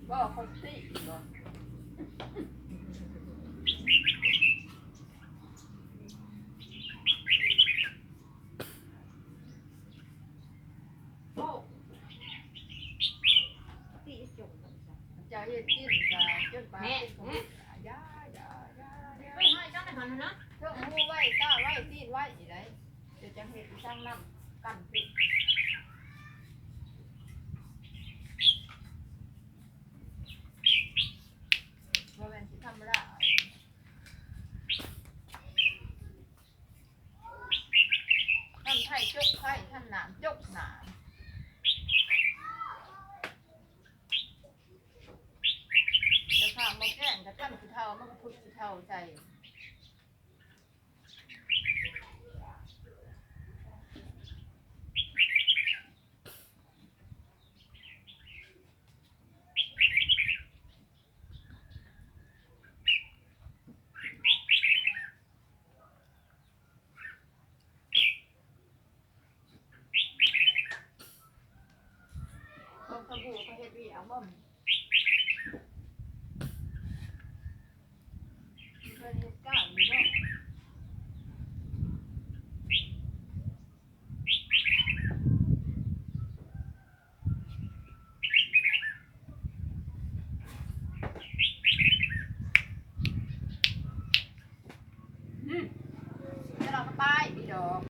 ก็คนที่ก็โอ้ตีจุกจะเย็นกินจะจนปากยาไม่ให้จ้าในหันนะเรื่องหูไว้ตาไว้ตีนไว้อีไรเดี๋ยวจะเห็นช่างน้ำกันปิดว่าเป็นที่ทำไม่ได้ท่านไทยจกไทยท่านหนามจกหนามจะทำมาแกล้งกับท่านผู้เฒ่ามันก็พูดผู้เฒ่าใจ